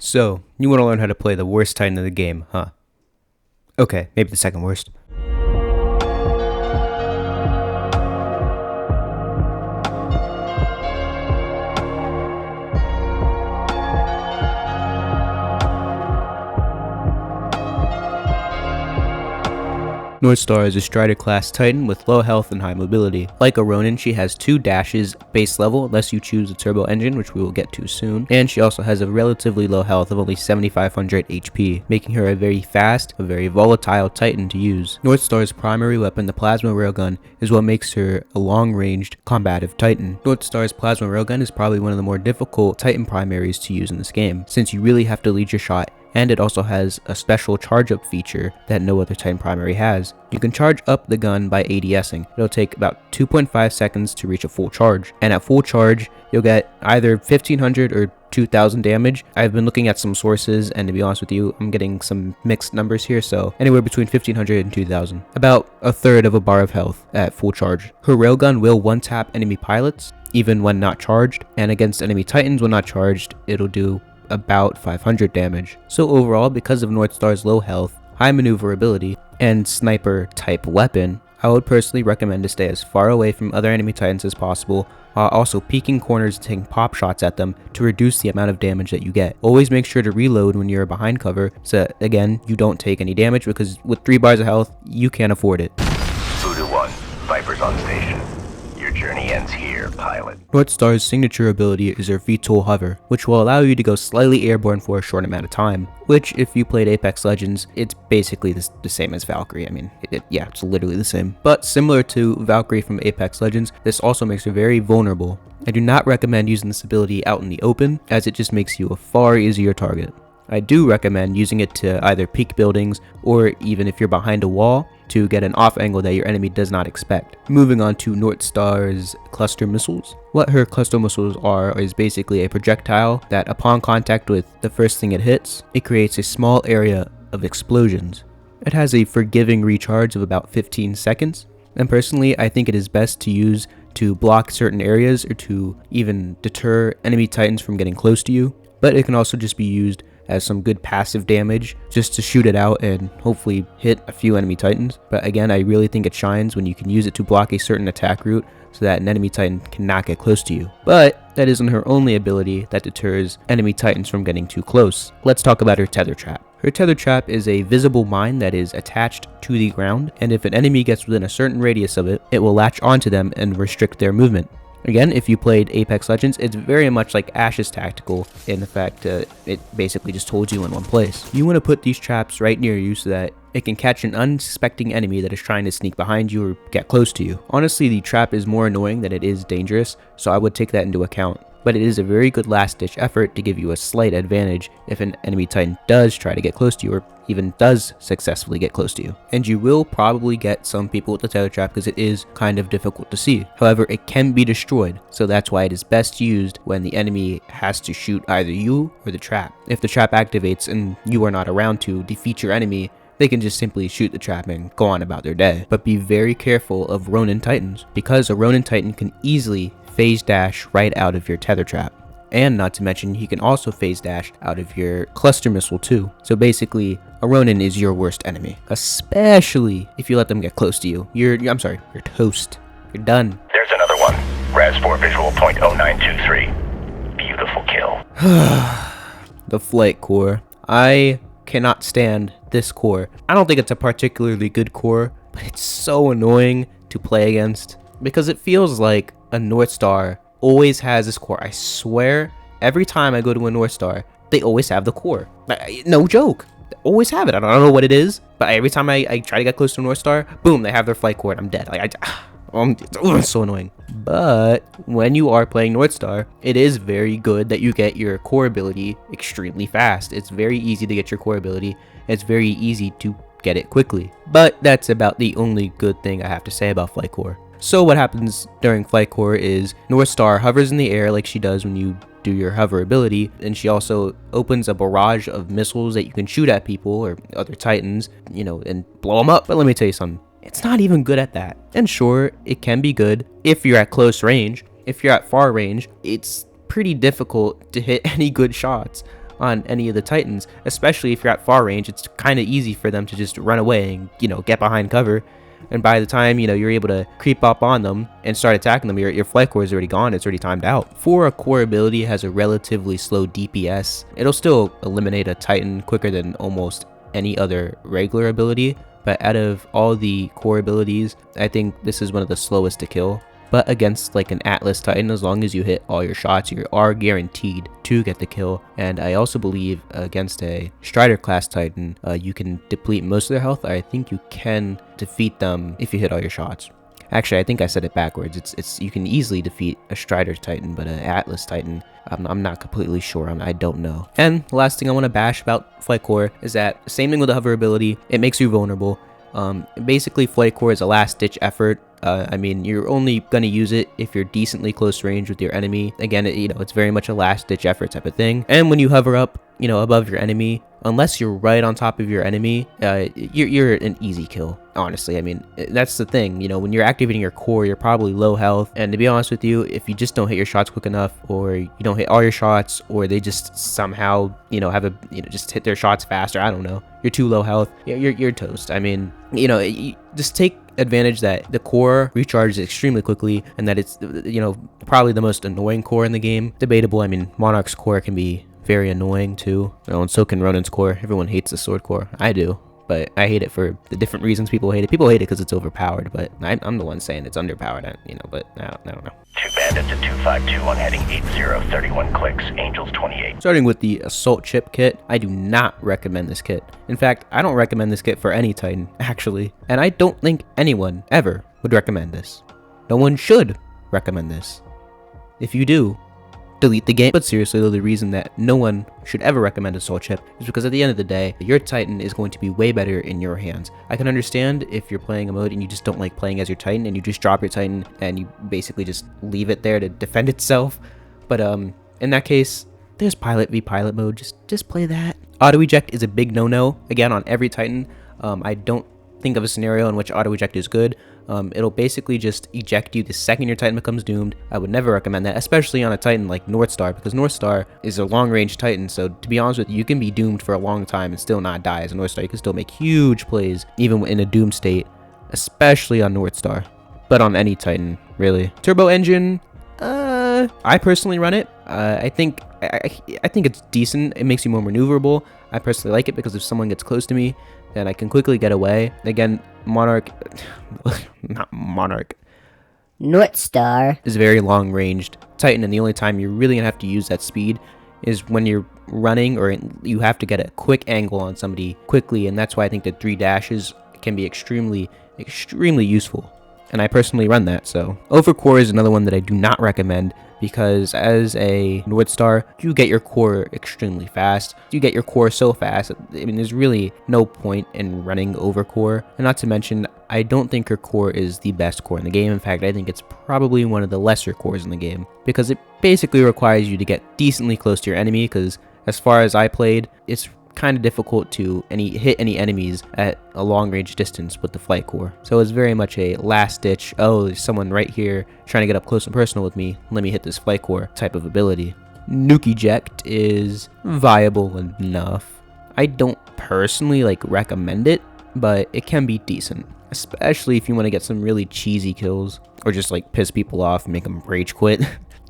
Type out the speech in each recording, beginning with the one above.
So, you want to learn how to play the worst Titan in the game, huh? Okay, maybe the second worst. Northstar is a Strider class Titan with low health and high mobility. Like a Ronin, she has 2 dashes base level unless you choose the turbo engine, which we will get to soon, and she also has a relatively low health of only 7500 HP, making her a very fast, a very volatile Titan to use. Northstar's primary weapon, the plasma railgun, is what makes her a long-ranged combative Titan. Northstar's plasma railgun is probably one of the more difficult Titan primaries to use in this game, since you really have to lead your shot, and it also has a special charge up feature that no other Titan primary has. You can charge up the gun by ADSing. It'll take about 2.5 seconds to reach a full charge, and at full charge you'll get either 1500 or 2000 damage. I've been looking at some sources, and to be honest with you, I'm getting some mixed numbers here, so anywhere between 1500 and 2000. About a third of a bar of health at full charge. Her railgun will one-tap enemy pilots even when not charged, and against enemy Titans when not charged it'll do about 500 damage. So overall, because of Northstar's low health, high maneuverability, and sniper type weapon, I would personally recommend to stay as far away from other enemy Titans as possible, while also peeking corners and taking pop shots at them to reduce the amount of damage that you get. Always make sure to reload when you're behind cover, so that, again, you don't take any damage, because with 3 bars of health, you can't afford it. Voodoo 1, Viper's on station. Your journey ends here, pilot. Northstar's signature ability is her VTOL hover, which will allow you to go slightly airborne for a short amount of time, which, if you played Apex Legends, it's basically the same as Valkyrie. I mean, yeah, it's literally the same. But similar to Valkyrie from Apex Legends, this also makes her very vulnerable. I do not recommend using this ability out in the open, as it just makes you a far easier target. I do recommend using it to either peek buildings, or even if you're behind a wall, to get an off angle that your enemy does not expect. Moving on to Northstar's cluster missiles. What her cluster missiles are is basically a projectile that upon contact with the first thing it hits, it creates a small area of explosions. It has a forgiving recharge of about 15 seconds, and personally I think it is best to use to block certain areas or to even deter enemy Titans from getting close to you, but it can also just be used as some good passive damage just to shoot it out and hopefully hit a few enemy Titans. But again, I really think it shines when you can use it to block a certain attack route so that an enemy Titan cannot get close to you. But that isn't her only ability that deters enemy Titans from getting too close. Let's talk about her tether trap. Her tether trap is a visible mine that is attached to the ground, and if an enemy gets within a certain radius of it, it will latch onto them and restrict their movement. Again, if you played Apex Legends, it's very much like Ash's tactical in the fact it basically just holds you in one place. You want to put these traps right near you so that it can catch an unsuspecting enemy that is trying to sneak behind you or get close to you. Honestly, the trap is more annoying than it is dangerous, so I would take that into account. But it is a very good last-ditch effort to give you a slight advantage if an enemy Titan does try to get close to you, or even does successfully get close to you. And you will probably get some people with the tether trap because it is kind of difficult to see. However, it can be destroyed, so that's why it is best used when the enemy has to shoot either you or the trap. If the trap activates and you are not around to defeat your enemy, they can just simply shoot the trap and go on about their day. But be very careful of Ronin Titans, because a Ronin Titan can easily phase dash right out of your tether trap. And not to mention, he can also phase dash out of your cluster missile too. So basically, a Ronin is your worst enemy, especially if you let them get close to you. You're toast. You're done. There's another one. Raz4 visual point 0923. Beautiful kill. The flight core. I cannot stand this core. I don't think it's a particularly good core, but it's so annoying to play against because it feels like a Northstar always has this core. I swear, every time I go to a Northstar, they always have the core. No joke. They always have it. I don't know what it is, but every time I try to get close to a Northstar, boom, they have their flight core and I'm dead. It's so annoying. But when you are playing Northstar, it is very good that you get your core ability extremely fast. It's very easy to get your core ability. It's very easy to get it quickly. But that's about the only good thing I have to say about flight core. So what happens during flight core is Northstar hovers in the air like she does when you do your hover ability, and she also opens a barrage of missiles that you can shoot at people or other Titans, and blow them up. But let me tell you something, it's not even good at that. And sure, it can be good if you're at close range. If you're at far range, it's pretty difficult to hit any good shots. on any of the Titans, especially if you're at far range. It's kind of easy for them to just run away and, get behind cover. And by the time, you're able to creep up on them and start attacking them, your flight core is already gone. It's already timed out. For a core ability has a relatively slow DPS, it'll still eliminate a Titan quicker than almost any other regular ability. But out of all the core abilities, I think this is one of the slowest to kill. But against like an Atlas Titan, as long as you hit all your shots, you are guaranteed to get the kill. And I also believe against a Strider class Titan, you can deplete most of their health. I think you can defeat them if you hit all your shots. Actually, I think I said it backwards. It's you can easily defeat a Strider Titan, but an Atlas Titan, I'm not completely sure. I don't know. And the last thing I want to bash about Flight Core is that same thing with the hover ability. It makes you vulnerable. Basically, Flight Core is a last-ditch effort. I mean, you're only going to use it if you're decently close range with your enemy. Again, it's very much a last-ditch effort type of thing. And when you hover up, above your enemy, unless you're right on top of your enemy, you're an easy kill, honestly. I mean, that's the thing. When you're activating your core, you're probably low health. And to be honest with you, if you just don't hit your shots quick enough, or you don't hit all your shots, or they just somehow, have just hit their shots faster, I don't know, you're too low health, you're toast. I mean, you just take advantage that the core recharges extremely quickly, and that it's, probably the most annoying core in the game. Debatable. I mean, Monarch's core can be very annoying too, and so can Ronin's core. Everyone hates the sword core. I do, but I hate it for the different reasons people hate it. People hate it because it's overpowered, but I'm the one saying it's underpowered, but I don't know. 2 bandits at 251 heading 80, 31 clicks, Angels 28. Starting with the Assault Chip Kit, I do not recommend this kit. In fact, I don't recommend this kit for any Titan, actually. And I don't think anyone ever would recommend this. No one should recommend this. If you do, delete the game. But seriously though, the reason that no one should ever recommend Assault Chip is because at the end of the day, your Titan is going to be way better in your hands. I can understand if you're playing a mode and you just don't like playing as your Titan and you just drop your Titan and you basically just leave it there to defend itself. But in that case, there's Pilot v Pilot mode. Just play that. Auto eject is a big no-no, again, on every Titan. I don't think of a scenario in which auto eject is good. It'll basically just eject you the second your Titan becomes doomed. I would never recommend that, especially on a Titan like Northstar, because Northstar is a long-range Titan, so to be honest with you, you can be doomed for a long time and still not die as a Northstar. You can still make huge plays, even in a doom state, especially on Northstar. But on any Titan, really. Turbo engine, I personally run it. I think it's decent. It makes you more maneuverable. I personally like it because if someone gets close to me, then I can quickly get away. Again, Northstar is a very long-ranged Titan, and the only time you're really gonna have to use that speed is when you're running, or you have to get a quick angle on somebody quickly, and that's why I think the 3 dashes can be extremely useful. And I personally run that. So Overcore is another one that I do not recommend, because as a Northstar, you get your core extremely fast. You get your core so fast, I mean, there's really no point in running Overcore. And not to mention, I don't think your core is the best core in the game. In fact, I think it's probably one of the lesser cores in the game, because it basically requires you to get decently close to your enemy, because as far as I played, it's kind of difficult to hit any enemies at a long range distance with the flight core. So it's very much a last ditch, oh, there's someone right here trying to get up close and personal with me, let me hit this flight core type of ability. Nuke eject is viable enough. I don't personally recommend it, but it can be decent, especially if you want to get some really cheesy kills or just piss people off and make them rage quit.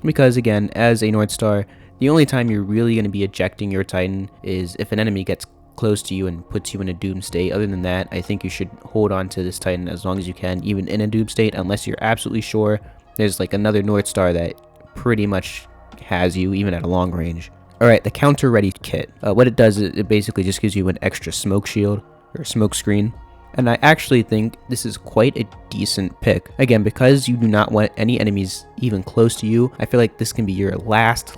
Because again, as a Northstar, the only time you're really going to be ejecting your Titan is if an enemy gets close to you and puts you in a doom state. Other than that, I think you should hold on to this Titan as long as you can, even in a doom state, unless you're absolutely sure there's another Northstar that pretty much has you, even at a long range. Alright, the Counter Ready Kit. What it does is it basically just gives you an extra smoke shield, or smoke screen. And I actually think this is quite a decent pick. Again, because you do not want any enemies even close to you, I feel like this can be your last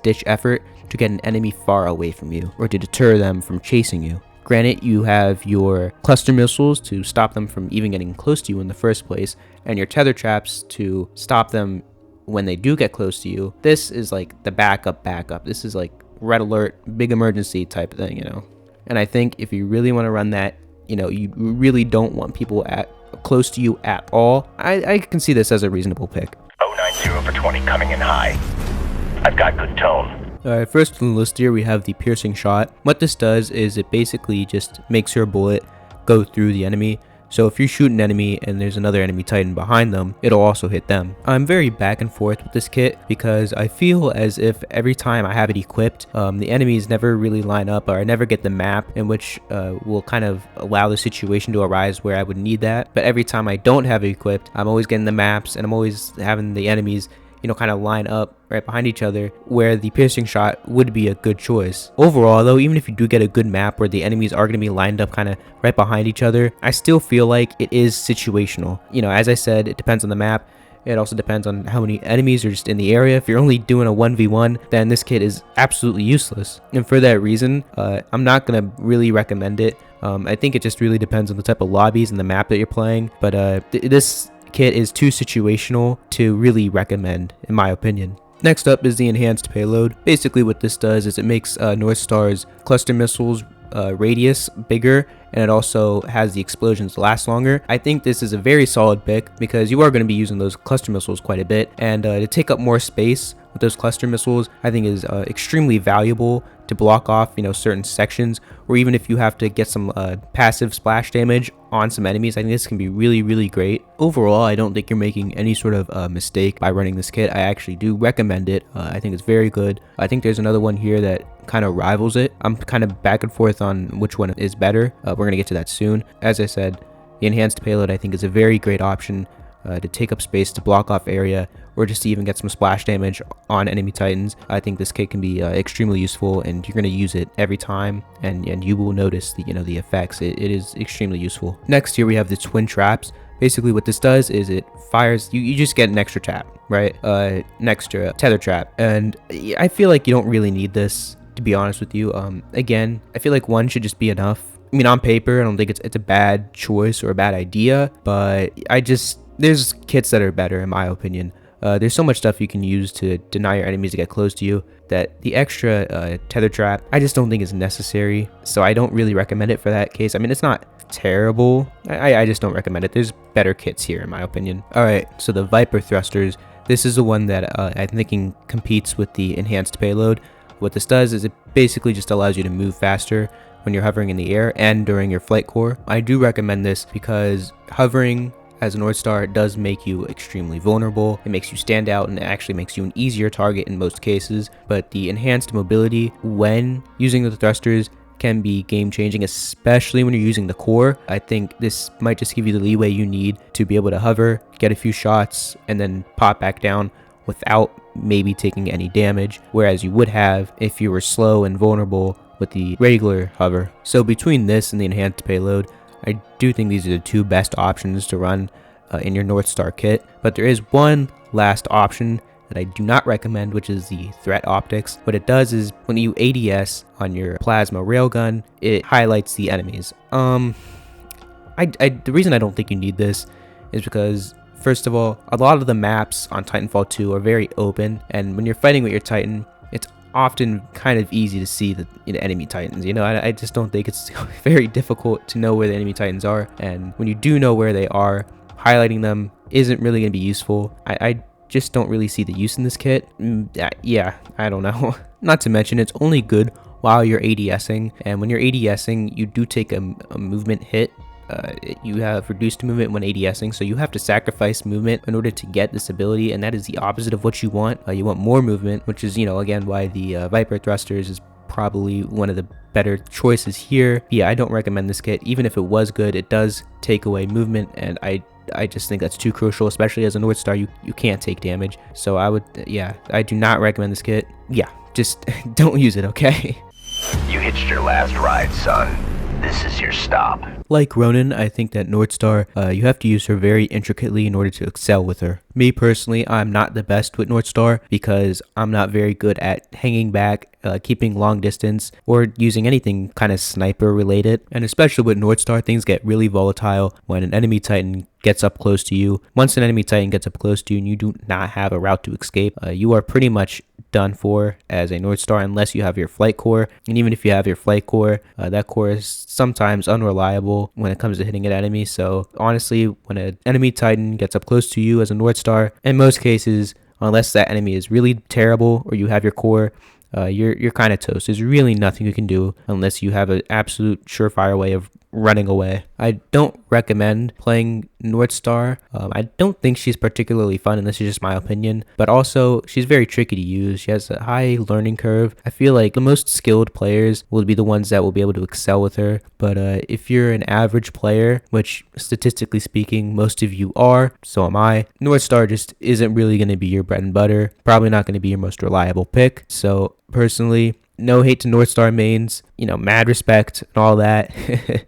ditch effort to get an enemy far away from you, or to deter them from chasing you. Granted, you have your cluster missiles to stop them from even getting close to you in the first place, and your tether traps to stop them when they do get close to you. This is the backup. This is red alert, big emergency type thing, And I think if you really want to run that, you really don't want people close to you at all, I can see this as a reasonable pick. 090 for 20 coming in high. I've got good tone. Alright, first on the list here we have the piercing shot. What this does is it basically just makes your bullet go through the enemy. So if you shoot an enemy and there's another enemy Titan behind them, it'll also hit them. I'm very back and forth with this kit because I feel as if every time I have it equipped, the enemies never really line up, or I never get the map in which will kind of allow the situation to arise where I would need that. But every time I don't have it equipped, I'm always getting the maps and I'm always having the enemies, you know, kind of line up right behind each other, where the piercing shot would be a good choice. Overall though, even if you do get a good map where the enemies are going to be lined up kind of right behind each other, I still feel like it is situational. You know, as I said, it depends on the map. It also depends on how many enemies are just in the area. If you're only doing a 1v1, then this kit is absolutely useless. And for that reason, I'm not going to really recommend it. I think it just really depends on the type of lobbies and the map that you're playing. But this kit is too situational to really recommend, in my opinion. Next up is the enhanced payload. Basically what this does is it makes Northstar's cluster missiles radius bigger, and it also has the explosions last longer. I think this is a very solid pick because you are going to be using those cluster missiles quite a bit, and to take up more space with those cluster missiles I think is extremely valuable to block off, you know, certain sections, or even if you have to get some passive splash damage on some enemies. I think this can be really great. Overall, I don't think you're making any sort of mistake by running this kit. I actually do recommend it. I think it's very good. I think there's another one here that kind of rivals it. I'm kind of back and forth on which one is better. We're going to get to that soon. As I said, the enhanced payload I think is a very great option to take up space, to block off area, or just to even get some splash damage on enemy Titans. I think this kit can be extremely useful, and you're going to use it every time, and you will notice the, you know, the effects. It is extremely useful. Next here we have the twin traps. Basically what this does is it fires, you just get an extra trap, right? An extra tether trap, and I feel like you don't really need this, to be honest with you. Again, I feel like one should just be enough. I mean, on paper I don't think it's a bad choice or a bad idea, but there's kits that are better in my opinion. There's so much stuff you can use to deny your enemies to get close to you that the extra tether trap I just don't think is necessary, so I don't really recommend it for that case. I mean, it's not terrible. I just don't recommend it. There's better kits here in my opinion. Alright, so the Viper thrusters. This is the one that I'm thinking competes with the enhanced payload. What this does is it basically just allows you to move faster when you're hovering in the air and during your flight core. I do recommend this because hovering as a Northstar does make you extremely vulnerable. It makes you stand out, and it actually makes you an easier target in most cases. But the enhanced mobility when using the thrusters can be game changing, especially when you're using the core. I think this might just give you the leeway you need to be able to hover, get a few shots, and then pop back down without maybe taking any damage, whereas you would have if you were slow and vulnerable with the regular hover. So between this and the enhanced payload, I do think these are the two best options to run in your Northstar kit. But there is one last option that I do not recommend, which is the threat optics. What it does is when you ADS on your plasma railgun, it highlights the enemies. The reason I don't think you need this is because, first of all, a lot of the maps on Titanfall 2 are very open, and when you're fighting with your Titan, it's often kind of easy to see the enemy Titans. You know, I just don't think it's very difficult to know where the enemy Titans are, and when you do know where they are, highlighting them isn't really going to be useful. I just don't really see the use in this kit. Yeah, I don't know. Not to mention, it's only good while you're ADSing, and when you're ADSing, you do take a movement hit. You have reduced movement when ADSing, so you have to sacrifice movement in order to get this ability, and that is the opposite of what you want. You want more movement, which is, you know, again, why the Viper thrusters is probably one of the better choices here. Yeah, I don't recommend this kit. Even if it was good, it does take away movement, and I just think that's too crucial, especially as a Northstar. You can't take damage, so I do not recommend this kit. Yeah, just don't use it, okay? You hitched your last ride, son. This is your stop. Like Ronin, I think that Northstar, you have to use her very intricately in order to excel with her. Me personally, I'm not the best with Northstar because I'm not very good at hanging back, keeping long distance, or using anything kind of sniper related. And especially with Northstar, things get really volatile when an enemy Titan gets up close to you. Once an enemy Titan gets up close to you and you do not have a route to escape, you are pretty much done for as a Northstar unless you have your flight core. And even if you have your flight core, that core is sometimes unreliable when it comes to hitting an enemy. So honestly, when an enemy Titan gets up close to you as a Northstar, in most cases, unless that enemy is really terrible or you have your core, you're kind of toast. There's really nothing you can do unless you have an absolute surefire way of running away. I don't recommend playing Northstar. I don't think she's particularly fun, and this is just my opinion, but also she's very tricky to use. She has a high learning curve. I feel like the most skilled players will be the ones that will be able to excel with her, but if you're an average player, which statistically speaking most of you are, so am I, Northstar just isn't really going to be your bread and butter, probably not going to be your most reliable pick. So personally, no hate to Northstar mains, mad respect and all that.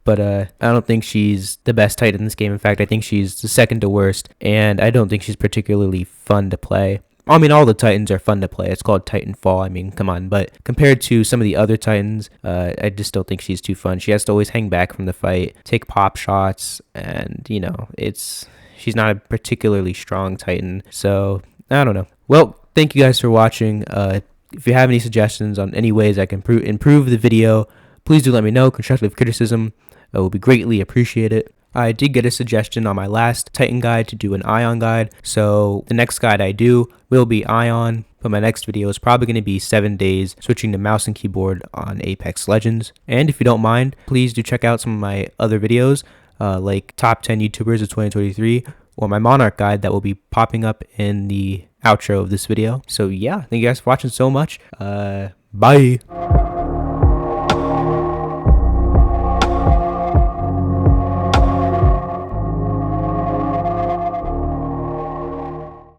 But I don't think she's the best Titan in this game. In fact, I think she's the second to worst, and I don't think she's particularly fun to play. I mean, all the Titans are fun to play. It's called Titanfall. I mean, come on. But compared to some of the other Titans, I just don't think she's too fun. She has to always hang back from the fight, take pop shots, and, she's not a particularly strong Titan. So, I don't know. Well, thank you guys for watching. If you have any suggestions on any ways I can improve the video, please do let me know. Constructive criticism will be greatly appreciated. I did get a suggestion on my last Titan guide to do an Ion guide, so the next guide I do will be Ion, but my next video is probably going to be 7 days switching to mouse and keyboard on Apex Legends. And if you don't mind, please do check out some of my other videos, like Top 10 YouTubers of 2023, or my Monarch guide that will be popping up in the outro of this video. So yeah, thank you guys for watching so much. Bye.